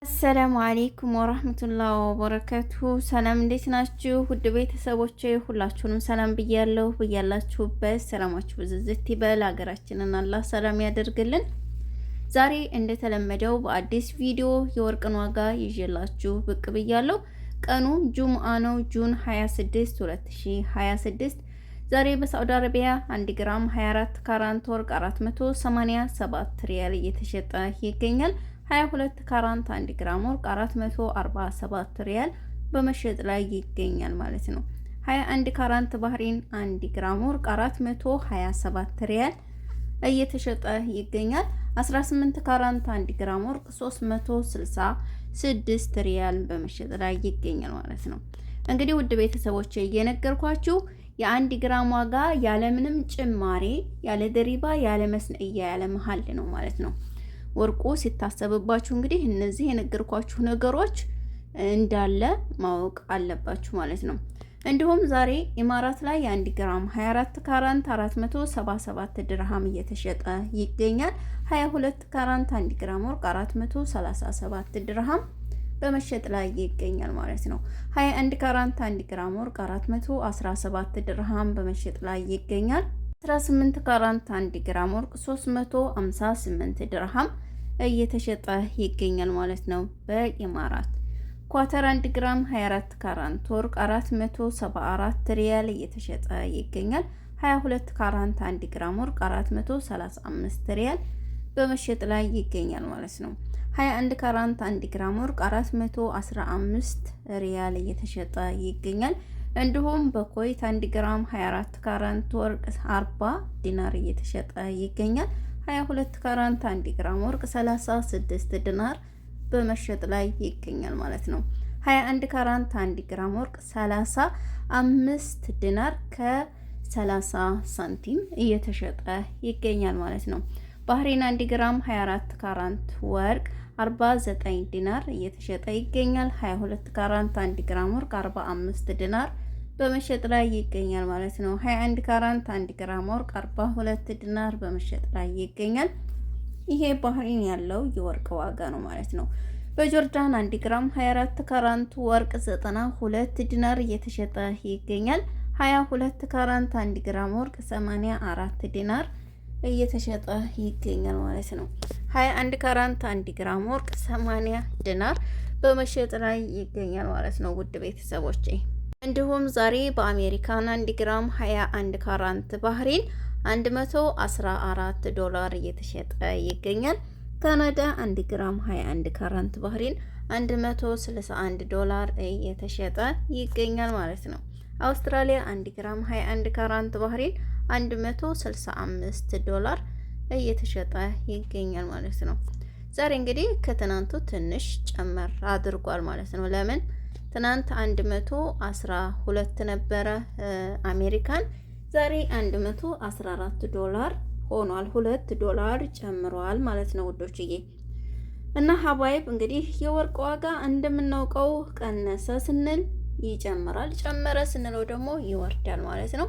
አሰላሙ አለይኩም ወራህመቱላሂ ወበረካቱሁ። ሰላም እንዴት ናችሁ? ውድ ቤተሰቦቼ ሁላችሁንም ሰላም ብያለሁ። ብያላችሁበት ሰላማችሁ ብዝዝት ይበል። ሀገራችንን አላህ ሰላም ያደርግልን። ዛሬ እንደተለመደው በአዲስ ቪዲዮ የወርቅን ዋጋ ይዤላችሁ ብቅ ብያለሁ። ቀኑ ጁምአ ነው፣ ጁን 26 2026። ዛሬ በሳዑዲ አረቢያ 1 ግራም 24 ካራንት ወርቅ 487 ሪያል እየተሸጠ ይገኛል። 22 ካራንት 1 ግራም ወርቅ 447 ሪያል በመሸጥ ላይ ይገኛል ማለት ነው። 21 ካራንት ባህሪን 1 ግራም ወርቅ 427 ሪያል እየተሸጠ ይገኛል። 18 ካራንት 1 ግራም ወርቅ 366 ሪያል በመሸጥ ላይ ይገኛል ማለት ነው። እንግዲህ ውድ ቤተሰቦች እየነገርኳችሁ የ1 ግራም ዋጋ ያለምንም ጭማሪ፣ ያለ ድሪባ፣ ያለ መስነእያ፣ ያለ መሀል ነው ማለት ነው። ወርቁ ሲታሰብባችሁ እንግዲህ እነዚህ የነገርኳችሁ ነገሮች እንዳለ ማወቅ አለባችሁ ማለት ነው። እንዲሁም ዛሬ ኢማራት ላይ 1 ግራም 24 ካራንት 477 ድርሃም እየተሸጠ ይገኛል። 22 ካራንት 1 ግራም ወርቅ 437 ድርሃም በመሸጥ ላይ ይገኛል ማለት ነው። 21 ካራንት 1 ግራም ወርቅ 417 ድርሃም በመሸጥ ላይ ይገኛል። 18 ካራንት 1 ግራም ወርቅ 358 ድርሃም እየተሸጠ ይገኛል ማለት ነው በኢማራት። ኳተር 1 ግራም 24 ካራንት ወርቅ 474 ሪያል እየተሸጠ ይገኛል። 22 ካራንት 1 ግራም ወርቅ 435 ሪያል በመሸጥ ላይ ይገኛል ማለት ነው። 21 ካራንት 1 ግራም ወርቅ 415 ሪያል እየተሸጠ ይገኛል። እንዲሁም በኩዌት 1 ግራም 24 ካራንት ወርቅ 40 ዲናር እየተሸጠ ይገኛል። 22 ካራንት 1 ግራም ወርቅ 36 ዲናር በመሸጥ ላይ ይገኛል ማለት ነው። 21 ካራንት 1 ግራም ወርቅ 35 ዲናር ከ30 ሳንቲም እየተሸጠ ይገኛል ማለት ነው። ባህሬን 1 ግራም 24 ካራንት ወርቅ 49 ዲናር እየተሸጠ ይገኛል። 22 ካራንት 1 ግራም ወርቅ 45 ዲናር በመሸጥ ላይ ይገኛል ማለት ነው። 21 ካራንት 1 ግራም ወርቅ 42 ዲናር በመሸጥ ላይ ይገኛል። ይሄ ባህሪን ያለው የወርቅ ዋጋ ነው ማለት ነው። በጆርዳን 1 ግራም 24 ካራንት ወርቅ 92 ዲናር እየተሸጠ ይገኛል። 22 ካራንት 1 ግራም ወርቅ 84 ዲናር እየተሸጠ ይገኛል ማለት ነው። 21 ካራንት 1 ግራም ወርቅ 80 ዲናር በመሸጥ ላይ ይገኛል ማለት ነው። ውድ ቤተሰቦቼ እንዲሁም ዛሬ በአሜሪካን 1 ግራም 21 ካራንት ባህሪን 114 ዶላር እየተሸጠ ይገኛል። ካናዳ 1 ግራም 21 ካራንት ባህሪን 161 ዶላር እየተሸጠ ይገኛል ማለት ነው። አውስትራሊያ 1 ግራም 21 ካራንት ባህሪን 165 ዶላር እየተሸጠ ይገኛል ማለት ነው። ዛሬ እንግዲህ ከትናንቱ ትንሽ ጨመር አድርጓል ማለት ነው። ለምን ትናንት 112 ነበረ አሜሪካን፣ ዛሬ 114 ዶላር ሆኗል። 2 ዶላር ጨምሯል ማለት ነው ውዶችዬ። እና ሀባይብ እንግዲህ የወርቅ ዋጋ እንደምናውቀው ቀነሰ ስንል ይጨምራል፣ ጨመረ ስንለው ደግሞ ይወርዳል ማለት ነው።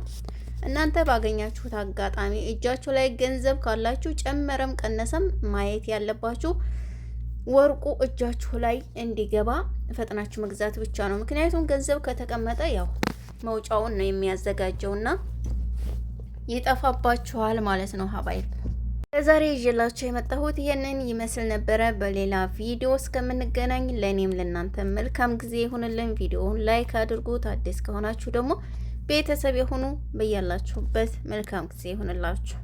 እናንተ ባገኛችሁት አጋጣሚ እጃችሁ ላይ ገንዘብ ካላችሁ ጨመረም ቀነሰም ማየት ያለባችሁ ወርቁ እጃችሁ ላይ እንዲገባ ፈጥናችሁ መግዛት ብቻ ነው። ምክንያቱም ገንዘብ ከተቀመጠ ያው መውጫውን ነው የሚያዘጋጀውና ይጠፋባችኋል ማለት ነው ሀባይብ። ለዛሬ ይዤላችሁ የመጣሁት ይሄንን ይመስል ነበረ። በሌላ ቪዲዮ እስከምንገናኝ ለኔም ለእናንተ መልካም ጊዜ ይሁንልን። ቪዲዮውን ላይክ አድርጉት። አዲስ ከሆናችሁ ደግሞ ቤተሰብ የሆኑ በያላችሁበት መልካም ጊዜ ይሁንላችሁ።